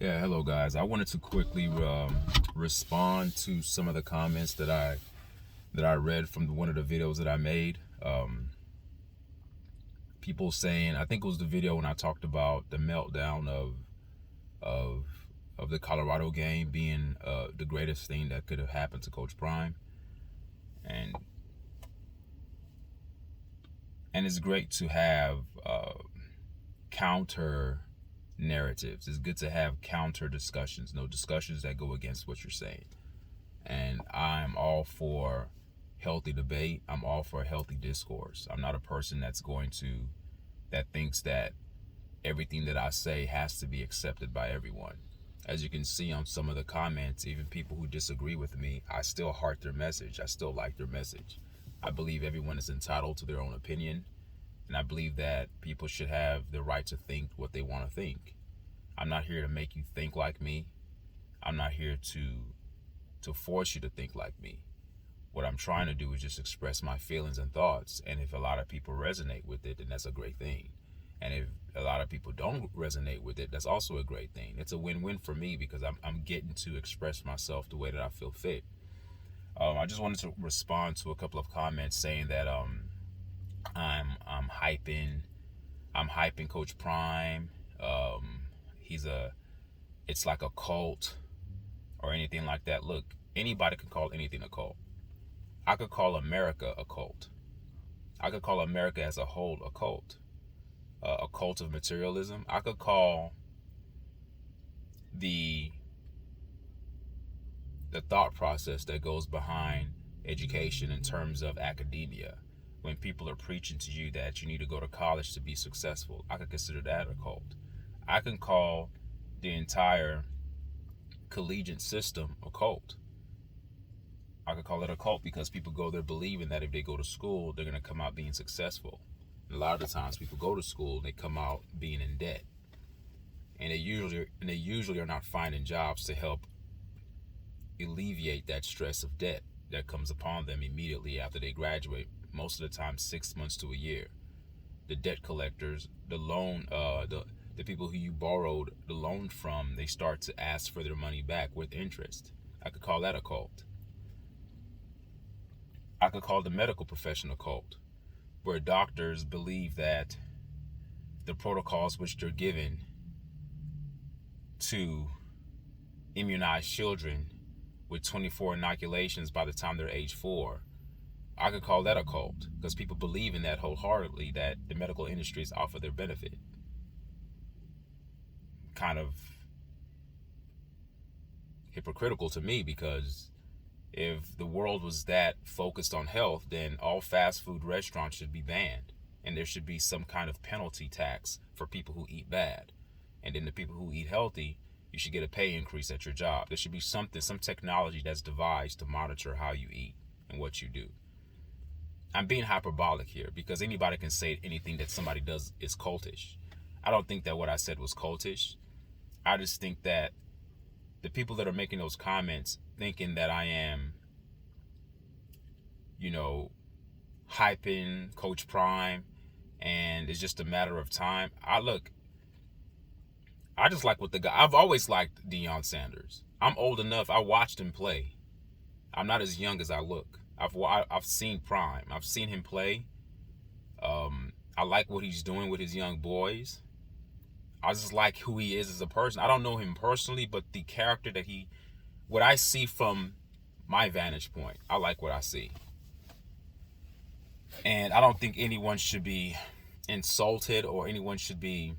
Yeah, hello guys. I wanted to quickly respond to some of the comments that I read from one of the videos that I made. People saying, I think it was the video when I talked about the meltdown of of the Colorado game being the greatest thing that could have happened to Coach Prime, and it's great to have counter narratives. It's good to have counter discussions, no discussions that go against what you're saying. And I'm all for healthy debate. I'm all for a healthy discourse. I'm not a person that thinks that everything that I say has to be accepted by everyone. As you can see on some of the comments, even people who disagree with me, I still heart their message. I still like their message. I believe everyone is entitled to their own opinion, and I believe that people should have the right to think what they want to think. I'm not here to make you think like me. I'm not here to force you to think like me. What I'm trying to do is just express my feelings and thoughts, and if a lot of people resonate with it, then that's a great thing. And if a lot of people don't resonate with it, that's also a great thing. It's a win-win for me because I'm getting to express myself the way that I feel fit. I just wanted to respond to a couple of comments saying that I'm hyping Coach Prime. It's like a cult or anything like that. Look, anybody can call anything a cult. I could call America a cult. I could call America as a whole a cult. A cult of materialism. I could call the thought process that goes behind education in terms of academia. When people are preaching to you that you need to go to college to be successful, I could consider that a cult. I can call the entire collegiate system a cult. I could call it a cult because people go there believing that if they go to school, they're going to come out being successful. And a lot of the times people go to school and they come out being in debt. And they usually are not finding jobs to help alleviate that stress of debt that comes upon them immediately after they graduate. Most of the time, 6 months to a year. The debt collectors, the people who you borrowed the loan from, they start to ask for their money back with interest. I could call that a cult. I could call the medical profession a cult, where doctors believe that the protocols which they're given to immunize children with 24 inoculations by the time they're age 4, I could call that a cult because people believe in that wholeheartedly, that the medical industry is out for their benefit. Kind of hypocritical to me, because if the world was that focused on health, then all fast food restaurants should be banned, and there should be some kind of penalty tax for people who eat bad. And then the people who eat healthy, you should get a pay increase at your job. There should be some technology that's devised to monitor how you eat and what you do. I'm being hyperbolic here because anybody can say anything that somebody does is cultish. I don't think that what I said was cultish. I just think that the people that are making those comments thinking that I am, hyping Coach Prime and it's just a matter of time. I just like what the guy, I've always liked Deion Sanders. I'm old enough, I watched him play. I'm not as young as I look. I've seen Prime. I've seen him play. I like what he's doing with his young boys. I just like who he is as a person. I don't know him personally, but the character that what I see from my vantage point, I like what I see. And I don't think anyone should be insulted or anyone should be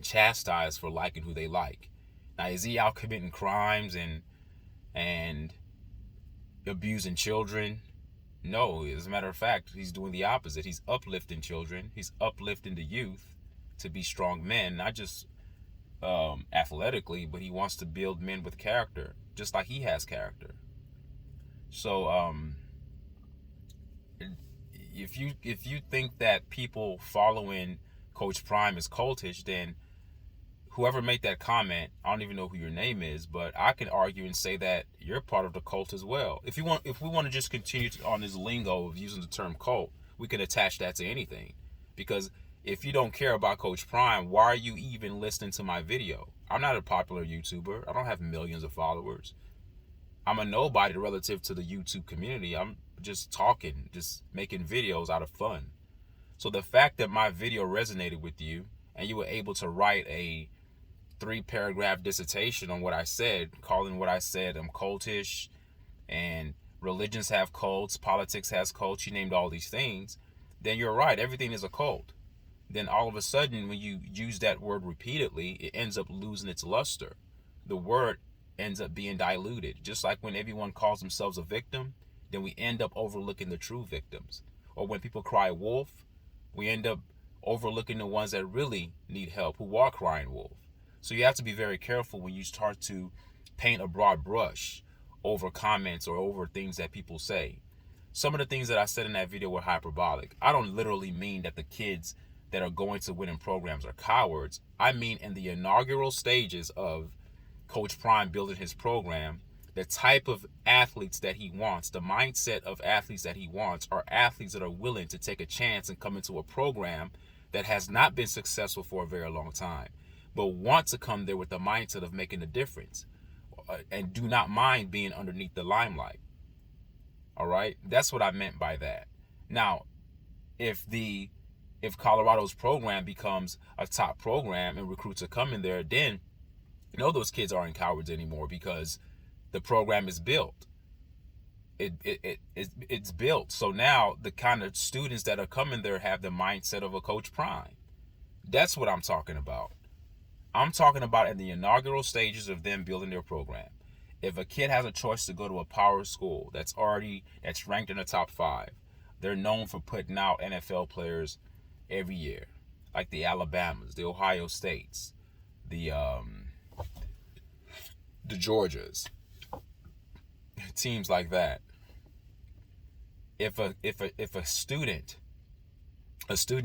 chastised for liking who they like. Now, is he out committing crimes and abusing children? No, as a matter of fact, he's doing the opposite. He's uplifting children. He's uplifting the youth to be strong men, not just athletically, but he wants to build men with character, just like he has character. So if you think that people following Coach Prime is cultish, then whoever made that comment, I don't even know who your name is, but I can argue and say that you're part of the cult as well. If we want to just continue on this lingo of using the term cult, we can attach that to anything, because If you don't care about Coach Prime, why are you even listening to my video? I'm not a popular YouTuber. I don't have millions of followers. I'm a nobody relative to the YouTube community. I'm just talking, just making videos out of fun. So the fact that my video resonated with you and you were able to write a 3-paragraph dissertation on what I said, calling what I said cultish, and religions have cults, politics has cults, you named all these things, then you're right, everything is a cult. Then all of a sudden, when you use that word repeatedly, it ends up losing its luster. The word ends up being diluted. Just like when everyone calls themselves a victim, then we end up overlooking the true victims. Or when people cry wolf, we end up overlooking the ones that really need help, who are crying wolf. So you have to be very careful when you start to paint a broad brush over comments or over things that people say. Some of the things that I said in that video were hyperbolic. I don't literally mean that the kids that are going to winning programs are cowards. I mean, in the inaugural stages of Coach Prime building his program, the type of athletes that he wants, the mindset of athletes that he wants, are athletes that are willing to take a chance and come into a program that has not been successful for a very long time, but want to come there with the mindset of making a difference and do not mind being underneath the limelight. All right? That's what I meant by that. Now, if Colorado's program becomes a top program and recruits are coming there, then those kids aren't cowards anymore, because the program is built. It's built. So now the kind of students that are coming there have the mindset of a Coach Prime. That's what I'm talking about. I'm talking about in the inaugural stages of them building their program. If a kid has a choice to go to a power school that's ranked in the top 5, they're known for putting out NFL players every year, like the Alabamas, the Ohio States, the Georgias, teams like that. If a student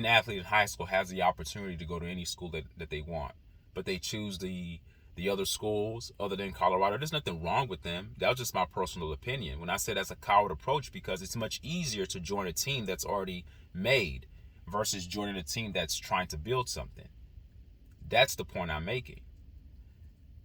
athlete in high school has the opportunity to go to any school that they want, but they choose the other schools other than Colorado, there's nothing wrong with them. That was just my personal opinion. When I said that's a coward approach, because it's much easier to join a team that's already made versus joining a team that's trying to build something. That's the point I'm making.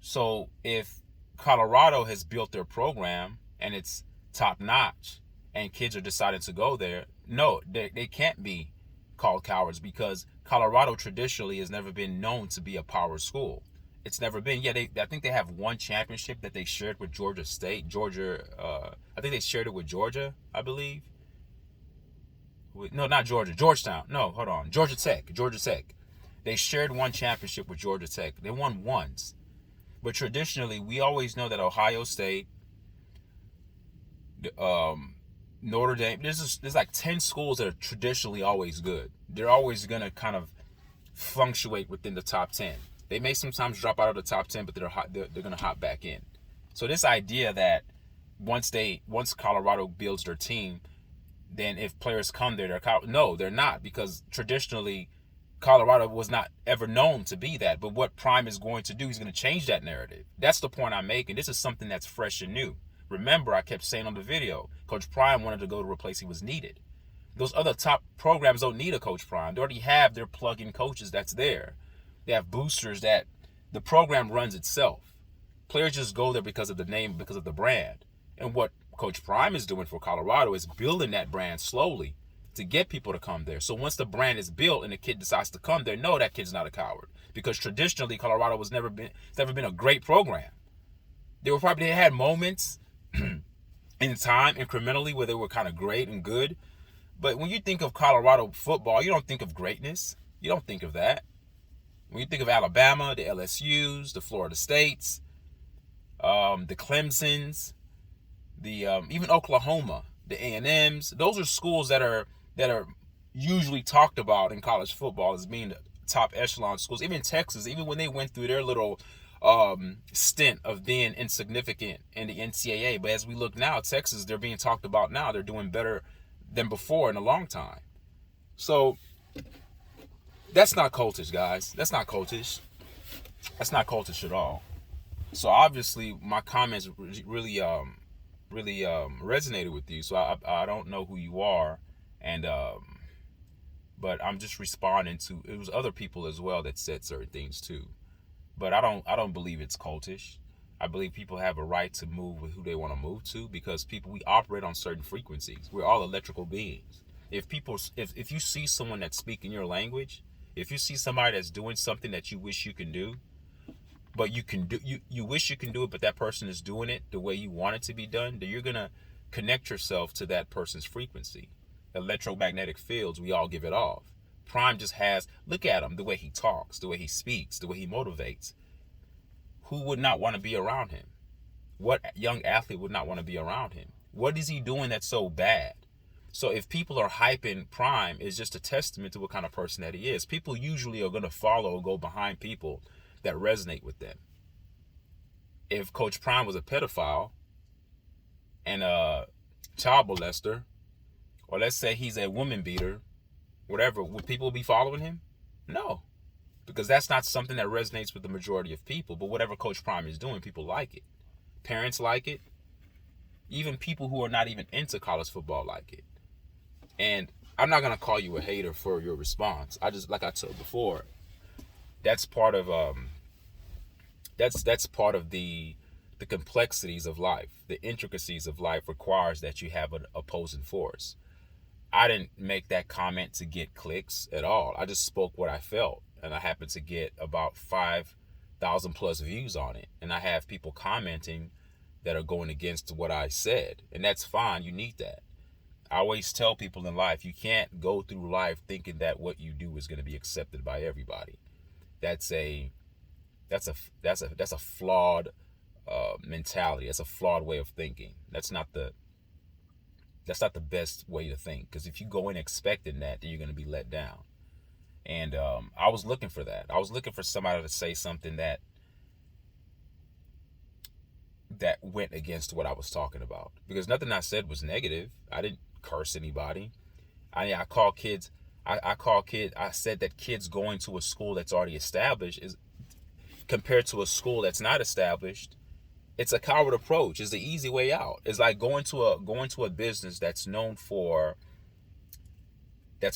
So if Colorado has built their program and it's top notch and kids are deciding to go there, no, they can't be called cowards, because Colorado traditionally has never been known to be a power school. It's never been. Yeah, I think they have one championship that they shared with Georgia State. I think they shared it with Georgia, I believe. No, not Georgia. Georgetown. No, hold on. Georgia Tech. They shared one championship with Georgia Tech. They won once. But traditionally, we always know that Ohio State, Notre Dame, there's like 10 schools that are traditionally always good. They're always going to kind of fluctuate within the top 10. They may sometimes drop out of the top 10, but they're going to hop back in. So this idea that once Colorado builds their team, then if players come there, no, they're not, because traditionally Colorado was not ever known to be that. But what Prime is going to do, he's going to change that narrative. That's the point I'm making. This is something that's fresh and new. Remember, I kept saying on the video, Coach Prime wanted to go to a place he was needed. Those other top programs don't need a Coach Prime. They already have their plug-in coaches that's there. They have boosters that the program runs itself. Players just go there because of the name, because of the brand. And what Coach Prime is doing for Colorado is building that brand slowly to get people to come there. So once the brand is built and the kid decides to come there, no, that kid's not a coward. Because traditionally, Colorado it's never been a great program. They had moments in time, incrementally, where they were kind of great and good. But when you think of Colorado football, you don't think of greatness. You don't think of that. When you think of Alabama, the LSUs, the Florida States, the Clemsons, even Oklahoma, the A&Ms, those are schools that are usually talked about in college football as being the top echelon schools. Even Texas, even when they went through their little stint of being insignificant in the NCAA, but as we look now, Texas, they're being talked about now. They're doing better than before in a long time. So that's not cultish, guys. That's not cultish. That's not cultish at all. So obviously my comments really resonated with you. So I don't know who you are, and But I'm just responding to, it was other people as well that said certain things too. But I don't believe it's cultish. I believe people have a right to move with who they want to move to, because people, we operate on certain frequencies. We're all electrical beings. If you see someone that's speaking your language, if you see somebody that's doing something that you wish you can do, but you wish you can do it, but that person is doing it the way you want it to be done, then you're gonna connect yourself to that person's frequency. Electromagnetic fields, we all give it off. Prime just has, look at him, the way he talks, the way he speaks, the way he motivates. Who would not want to be around him? What young athlete would not want to be around him? What is he doing that's so bad? So if people are hyping Prime, it's just a testament to what kind of person that he is. People usually are going to follow or go behind people that resonate with them. If Coach Prime was a pedophile and a child molester, or let's say he's a woman beater, whatever, would people be following him? No, because that's not something that resonates with the majority of people. But whatever Coach Prime is doing, people like it. Parents like it. Even people who are not even into college football like it. And I'm not going to call you a hater for your response. I just, like I told before, that's part of that's part of the complexities of life. The intricacies of life requires that you have an opposing force. I didn't make that comment to get clicks at all. I just spoke what I felt, and I happened to get about 5,000 plus views on it. And I have people commenting that are going against what I said, and that's fine. You need that. I always tell people in life, you can't go through life thinking that what you do is going to be accepted by everybody. That's a flawed mentality. That's a flawed way of thinking. That's not the best way to think, because if you go in expecting that, then you're going to be let down. And I was looking for that. I was looking for somebody to say something that went against what I was talking about, because nothing I said was negative. I didn't curse anybody. I said that kids going to a school that's already established is, compared to a school that's not established, it's a coward approach. It's the easy way out. It's like going to a business that's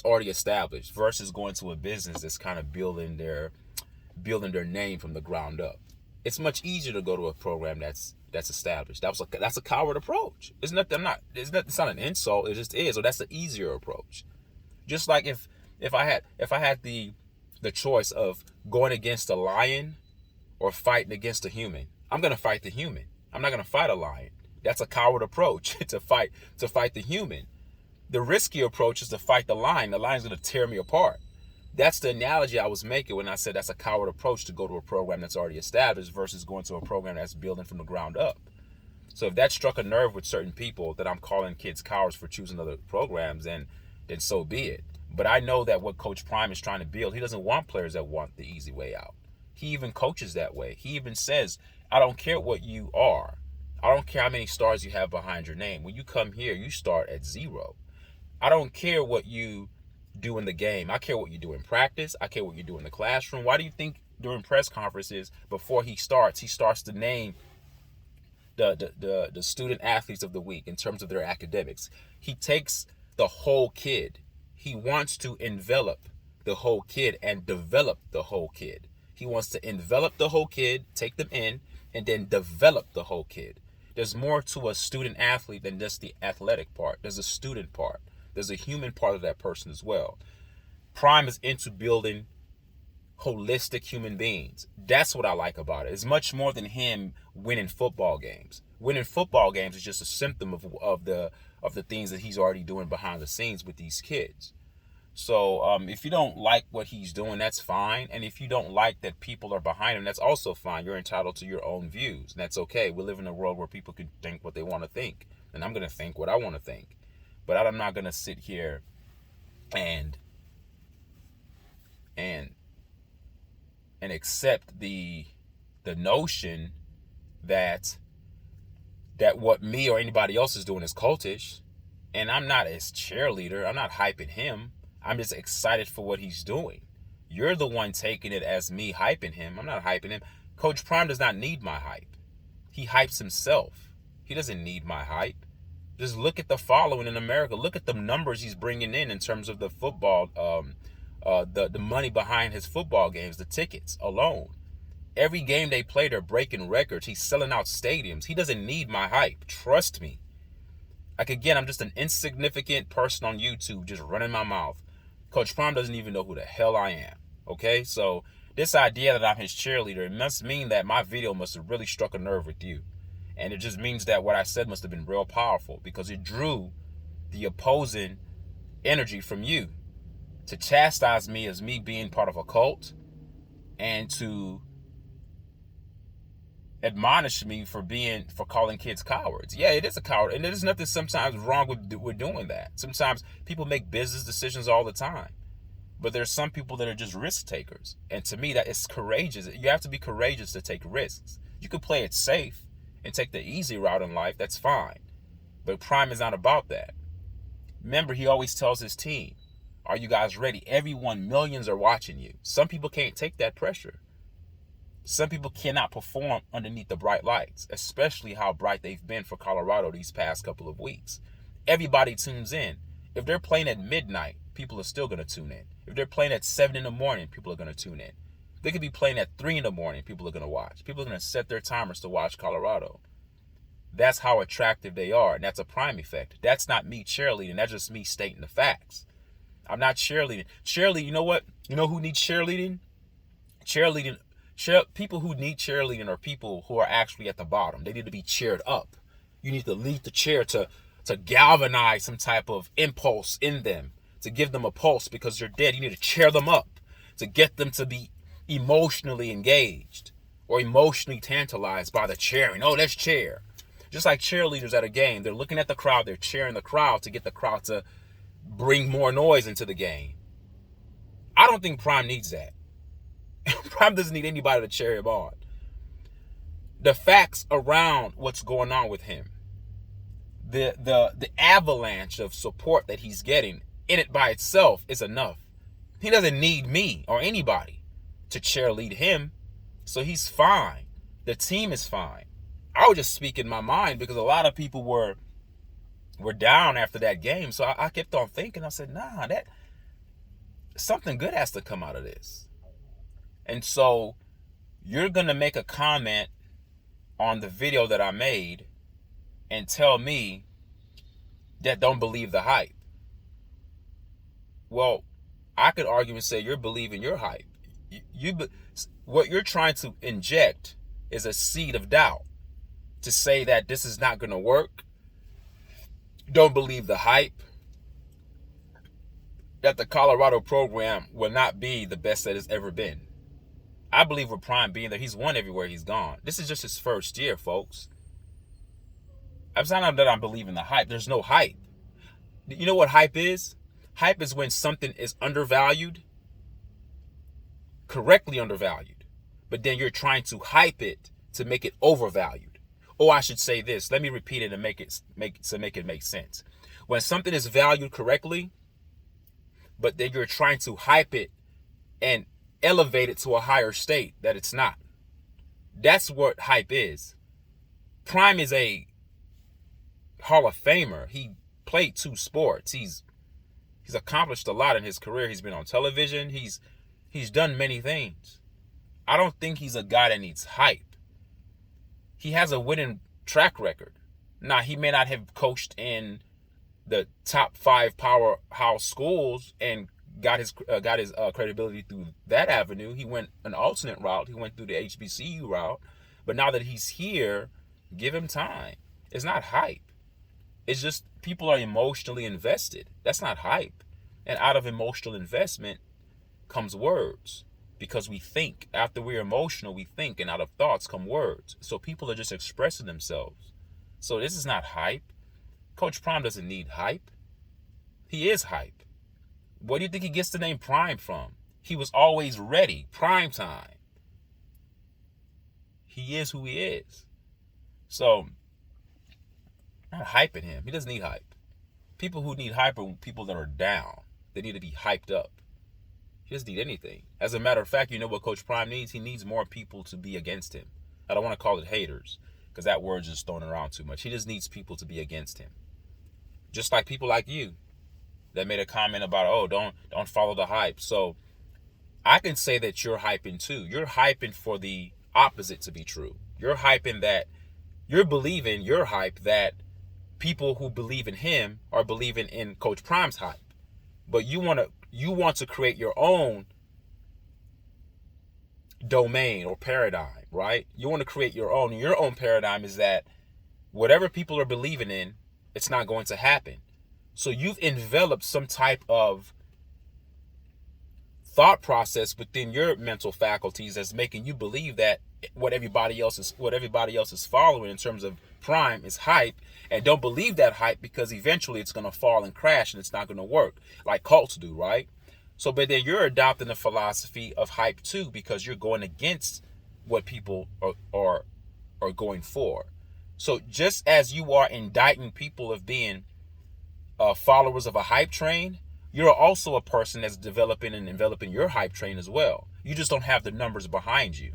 already established versus going to a business that's kind of building their name from the ground up. It's much easier to go to a program that's established. That's a coward approach. It's not an insult. It just is. So that's the easier approach. Just like if I had the choice of going against a lion or fighting against a human, I'm gonna fight the human. I'm not gonna fight a lion. That's a coward approach to fight the human. The risky approach is to fight the lion. The lion's gonna tear me apart. That's the analogy I was making when I said that's a coward approach to go to a program that's already established versus going to a program that's building from the ground up. So if that struck a nerve with certain people, that I'm calling kids cowards for choosing other programs, then so be it. But I know that what Coach Prime is trying to build, he doesn't want players that want the easy way out. He even coaches that way. He even says, I don't care what you are. I don't care how many stars you have behind your name. When you come here, you start at 0. I don't care what you do in the game. I care what you do in practice. I care what you do in the classroom. Why do you think during press conferences before he starts to name the student athletes of the week in terms of their academics? He takes the whole kid. He wants to envelop the whole kid and develop the whole kid. He wants to envelop the whole kid, take them in, and then develop the whole kid. There's more to a student athlete than just the athletic part. There's a student part. There's a human part of that person as well. Prime is into building holistic human beings. That's what I like about it. It's much more than him winning football games. Winning football games is just a symptom of the things that he's already doing behind the scenes with these kids. So if you don't like what he's doing, that's fine. And if you don't like that people are behind him, that's also fine. You're entitled to your own views. And that's okay. We live in a world where people can think what they want to think. And I'm going to think what I want to think. But I'm not going to sit here and accept the notion that what me or anybody else is doing is cultish. And I'm not his cheerleader. I'm not hyping him. I'm just excited for what he's doing. You're the one taking it as me hyping him. I'm not hyping him. Coach Prime does not need my hype. He hypes himself. He doesn't need my hype. Just look at the following in America. Look at the numbers he's bringing in terms of the football, the money behind his football games, the tickets alone. Every game they play, they're breaking records. He's selling out stadiums. He doesn't need my hype. Trust me. Like, again, I'm just an insignificant person on YouTube just running my mouth. Coach Prime doesn't even know who the hell I am. Okay? So this idea that I'm his cheerleader, it must mean that my video must have really struck a nerve with you. And it just means that what I said must have been real powerful, because it drew the opposing energy from you to chastise me as me being part of a cult, and to admonish me for calling kids cowards. Yeah, it is a coward, and there's nothing sometimes wrong with doing that. Sometimes people make business decisions all the time, but there's some people that are just risk takers, and to me that is courageous. You have to be courageous to take risks. You can play it safe and take the easy route in life, that's fine, but Prime is not about that. Remember, he always tells his team, are you guys ready? Everyone, millions are watching you. Some people can't take that pressure. Some people cannot perform underneath the bright lights, especially how bright they've been for Colorado these past couple of weeks. Everybody tunes in. If they're playing at midnight, people are still going to tune in. If they're playing at 7 in the morning, people are going to tune in. They could be playing at 3 in the morning, people are going to watch. People are going to set their timers to watch Colorado. That's how attractive they are, and that's a Prime effect. That's not me cheerleading. That's just me stating the facts. I'm not cheerleading. Cheerleading, you know what? You know who needs cheerleading? People who need cheerleading are people who are actually at the bottom. They need to be cheered up. You need to lead the cheer to galvanize some type of impulse in them, to give them a pulse because they're dead. You need to cheer them up to get them to be emotionally engaged or emotionally tantalized by the cheering. Oh, let's cheer. Just like cheerleaders at a game, they're looking at the crowd, they're cheering the crowd to get the crowd to bring more noise into the game. I don't think Prime needs that. Prime doesn't need anybody to cheer him on. The facts around what's going on with him, the avalanche of support that he's getting in it by itself is enough. He doesn't need me or anybody to cheerlead him, so he's fine. The team is fine. I was just speaking my mind because a lot of people were down after that game, so I kept on thinking. I said, nah, that something good has to come out of this. And so you're going to make a comment on the video that I made and tell me that don't believe the hype. Well, I could argue and say you're believing your hype. What you're trying to inject is a seed of doubt to say that this is not going to work. Don't believe the hype. That the Colorado program will not be the best that it's ever been. I believe with Prime being there, he's won everywhere he's gone. This is just his first year, folks. I'm not that I'm believing the hype. There's no hype. You know what hype is? Hype is when something is undervalued, correctly undervalued, but then you're trying to hype it to make it overvalued. Or I should say this. Let me repeat it and make it make sense. When something is valued correctly, but then you're trying to hype it and elevate it to a higher state that it's not. That's what hype is. Prime is a Hall of Famer. He played 2 sports. He's accomplished a lot in his career. He's been on television. He's done many things. I don't think he's a guy that needs hype. He has a winning track record. Now, he may not have coached in the top 5 powerhouse schools and got his credibility through that avenue. He went an alternate route. He went through the HBCU route. But now that he's here, give him time. It's not hype. It's just people are emotionally invested. That's not hype. And out of emotional investment comes words. Because we think. After we're emotional, we think. And out of thoughts come words. So people are just expressing themselves. So this is not hype. Coach Prime doesn't need hype. He is hype. What do you think he gets the name Prime from? He was always ready. Prime time. He is who he is. So, I'm not hyping him. He doesn't need hype. People who need hype are people that are down. They need to be hyped up. He doesn't need anything. As a matter of fact, you know what Coach Prime needs? He needs more people to be against him. I don't want to call it haters, because that word's just thrown around too much. He just needs people to be against him. Just like people like you that made a comment about, oh, don't follow the hype. So I can say that you're hyping too. You're hyping for the opposite to be true. You're hyping that you're believing your hype that people who believe in him are believing in Coach Prime's hype. But you want to create your own domain or paradigm, right? You want to create your own. Your own paradigm is that whatever people are believing in, it's not going to happen. So you've enveloped some type of thought process within your mental faculties that's making you believe that what everybody else is following in terms of Prime is hype, and don't believe that hype because eventually it's going to fall and crash and it's not going to work like cults do, right? So, but then you're adopting the philosophy of hype too, because you're going against what people are going for. So just as you are indicting people of being followers of a hype train, you're also a person that's developing and enveloping your hype train as well. You just don't have the numbers behind you.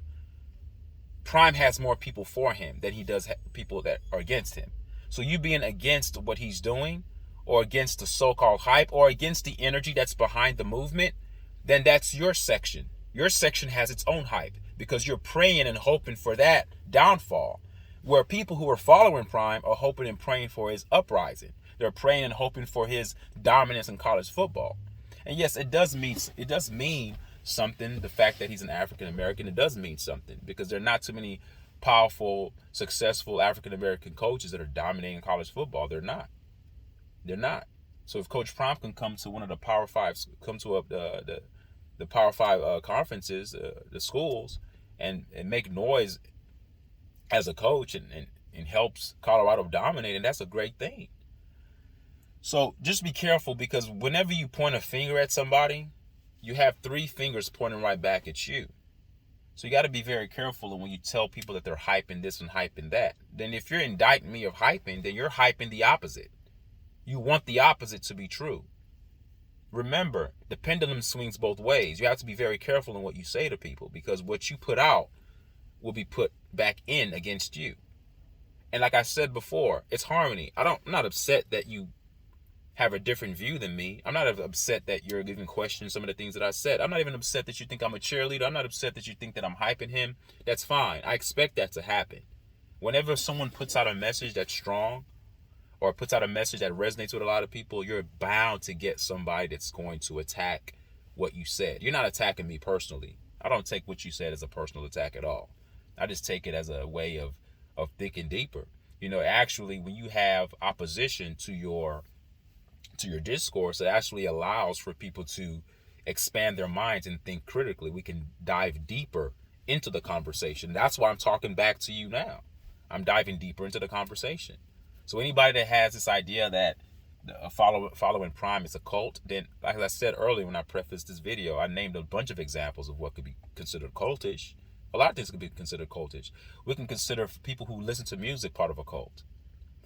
Prime has more people for him than he does people that are against him. So you being against what he's doing, or against the so-called hype, or against the energy that's behind the movement, then that's your section. Your section has its own hype because you're praying and hoping for that downfall. Where people who are following Prime are hoping and praying for his uprising. They're praying and hoping for his dominance in college football. And yes, it does mean something. The fact that he's an African American, it does mean something, because there are not too many powerful, successful African American coaches that are dominating college football. They're not. So if Coach Prime can come to one of the Power Five, come to the Power Five conferences, the schools, and make noise as a coach and helps Colorado dominate, and that's a great thing. So just be careful, because whenever you point a finger at somebody, you have three fingers pointing right back at you. So you got to be very careful when you tell people that they're hyping this and hyping that. Then if you're indicting me of hyping, then you're hyping the opposite. You want the opposite to be true. Remember, the pendulum swings both ways. You have to be very careful in what you say to people, because what you put out will be put back in against you. And like I said before, it's harmony. I'm not upset that you have a different view than me. I'm not upset that you're even questioning some of the things that I said. I'm not even upset that you think I'm a cheerleader. I'm not upset that you think that I'm hyping him. That's fine. I expect that to happen. Whenever someone puts out a message that's strong, or puts out a message that resonates with a lot of people, you're bound to get somebody that's going to attack what you said. You're not attacking me personally. I don't take what you said as a personal attack at all. I just take it as a way of thinking deeper. Actually, when you have opposition to your discourse, it actually allows for people to expand their minds and think critically. We can dive deeper into the conversation. That's why I'm talking back to you now. I'm diving deeper into the conversation. So anybody that has this idea that following Prime is a cult, then, like I said earlier when I prefaced this video, I named a bunch of examples of what could be considered cultish. A lot of things could be considered cultish. We can consider people who listen to music part of a cult.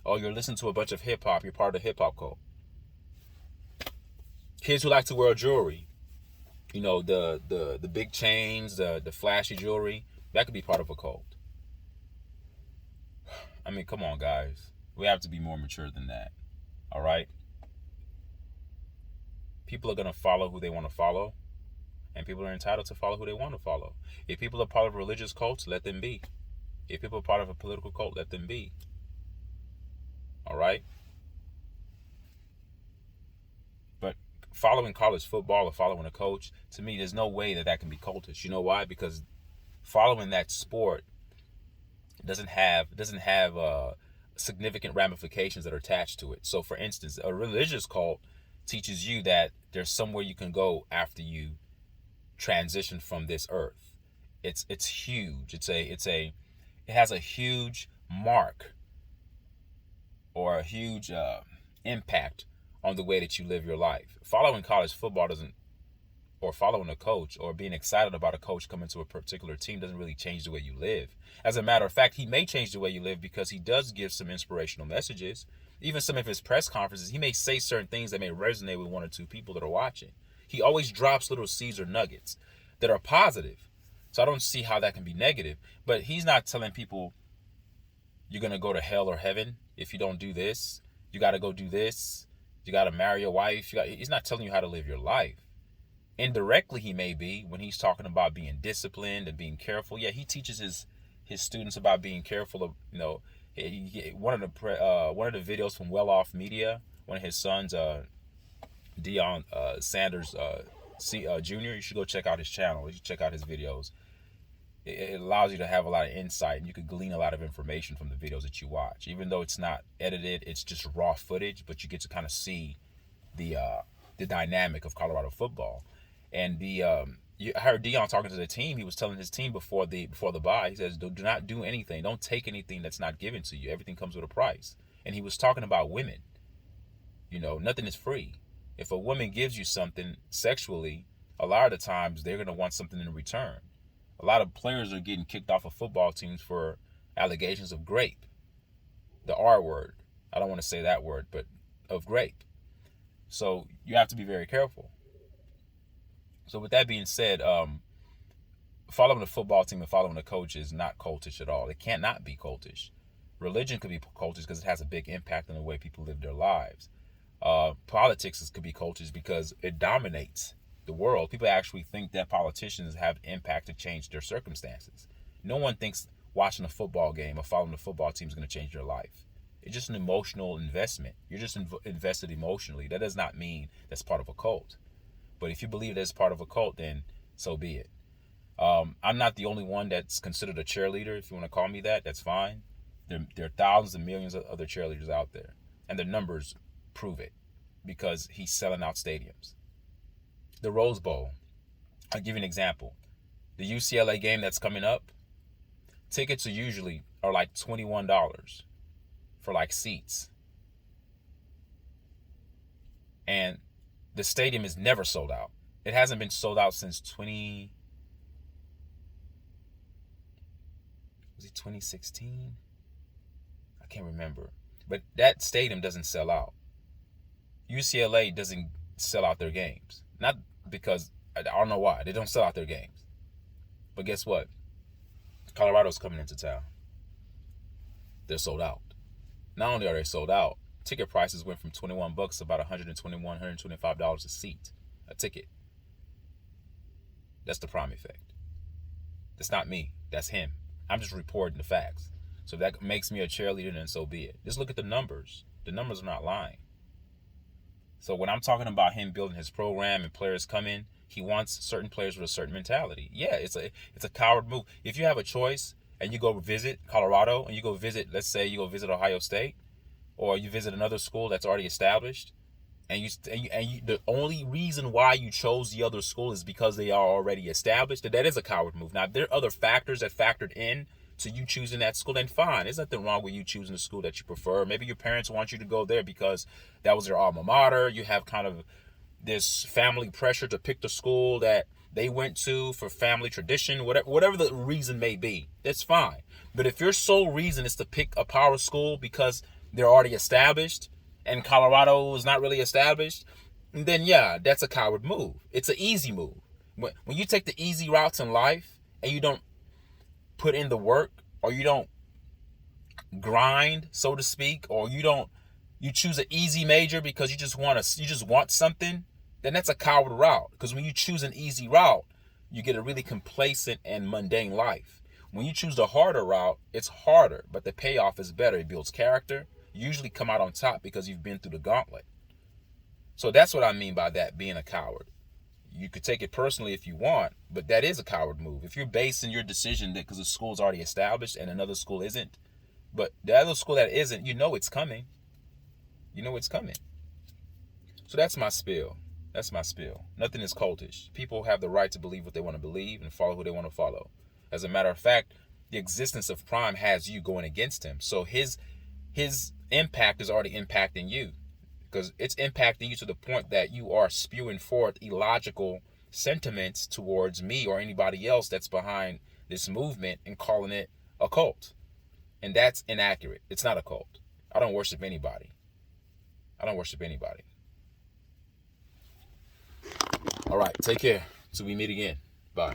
Oh, you're listening to a bunch of hip-hop, you're part of the hip-hop cult. Kids who like to wear jewelry, the big chains, the flashy jewelry, that could be part of a cult. I mean, come on, guys. We have to be more mature than that. All right? People are going to follow who they want to follow, and people are entitled to follow who they want to follow. If people are part of religious cults, let them be. If people are part of a political cult, let them be. All right? But following college football or following a coach, to me, there's no way that can be cultish. You know why? Because following that sport doesn't have significant ramifications that are attached to it. So, for instance, a religious cult teaches you that there's somewhere you can go after you transition from this earth. It's huge. It has a huge mark, or a huge impact on the way that you live your life. Following college football or following a coach, or being excited about a coach coming to a particular team, doesn't really change the way you live. As a matter of fact, he may change the way you live, because he does give some inspirational messages. Even some of his press conferences, he may say certain things that may resonate with one or two people that are watching. He always drops little seeds or nuggets that are positive. So I don't see how that can be negative. But he's not telling people you're going to go to hell or heaven if you don't do this. You got to go do this. You got to marry a wife. He's not telling you how to live your life. Indirectly, he may be when he's talking about being disciplined and being careful. Yeah, he teaches his students about being careful of, one of the videos from Well Off Media, one of his sons, Deion Sanders Jr. You should go check out his channel. You should check out his videos. It allows you to have a lot of insight, and you could glean a lot of information from the videos that you watch. Even though it's not edited, it's just raw footage, but you get to kind of see the dynamic of Colorado football. And I heard Deion talking to the team. He was telling his team before the bye, he says, do not do anything. Don't take anything that's not given to you. Everything comes with a price. And he was talking about women. Nothing is free. If a woman gives you something sexually, a lot of the times they're going to want something in return. A lot of players are getting kicked off of football teams for allegations of grape. The R word. I don't want to say that word, but of grape. So you have to be very careful. So with that being said, following the football team and following the coach is not cultish at all. It cannot be cultish. Religion could be cultish because it has a big impact on the way people live their lives. Politics could be cultish because it dominates the world. People actually think that politicians have impact to change their circumstances. No one thinks watching a football game or following the football team is going to change your life. It's just an emotional investment. You're just invested emotionally. That does not mean that's part of a cult. But if you believe that's part of a cult, then so be it. I'm not the only one that's considered a cheerleader. If you want to call me that, that's fine. There are thousands and millions of other cheerleaders out there. And the numbers prove it because he's selling out stadiums. The Rose Bowl. I'll give you an example. The UCLA game that's coming up, tickets are like $21 for like seats. And the stadium is never sold out. It hasn't been sold out since 2016? I can't remember. But that stadium doesn't sell out. UCLA doesn't sell out their games. Not because, I don't know why, they don't sell out their games. But guess what? Colorado's coming into town. They're sold out. Not only are they sold out, ticket prices went from $21 to about $121, $125 a seat, a ticket. That's the prime effect. That's not me. That's him. I'm just reporting the facts. So if that makes me a cheerleader, then so be it. Just look at the numbers. The numbers are not lying. So when I'm talking about him building his program and players come in, he wants certain players with a certain mentality. Yeah, it's a coward move. If you have a choice and you go visit Colorado and you go visit, let's say you go visit Ohio State, or you visit another school that's already established, and you the only reason why you chose the other school is because they are already established, that is a coward move. Now, if there are other factors that factored in to you choosing that school, then fine. There's nothing wrong with you choosing the school that you prefer. Maybe your parents want you to go there because that was their alma mater. You have kind of this family pressure to pick the school that they went to for family tradition, whatever the reason may be. That's fine. But if your sole reason is to pick a power school because they're already established and Colorado is not really established, then yeah, that's a coward move. It's an easy move. When you take the easy routes in life and you don't put in the work, or you don't grind, so to speak, or you choose an easy major because you just want something, then that's a coward route. Because when you choose an easy route, you get a really complacent and mundane life. When you choose the harder route, it's harder, but the payoff is better. It builds character. You usually come out on top because you've been through the gauntlet. So that's what I mean by that, being a coward. You could take it personally if you want, but that is a coward move. If you're basing your decision that because the school's already established and another school isn't, but the other school that isn't, it's coming. It's coming. So that's my spiel. Nothing is cultish. People have the right to believe what they want to believe and follow who they want to follow. As a matter of fact, the existence of Prime has you going against him. So his impact is already impacting you, because it's impacting you to the point that you are spewing forth illogical sentiments towards me or anybody else that's behind this movement and calling it a cult. And that's inaccurate. It's not a cult. I don't worship anybody. All right, take care till we meet again. Bye.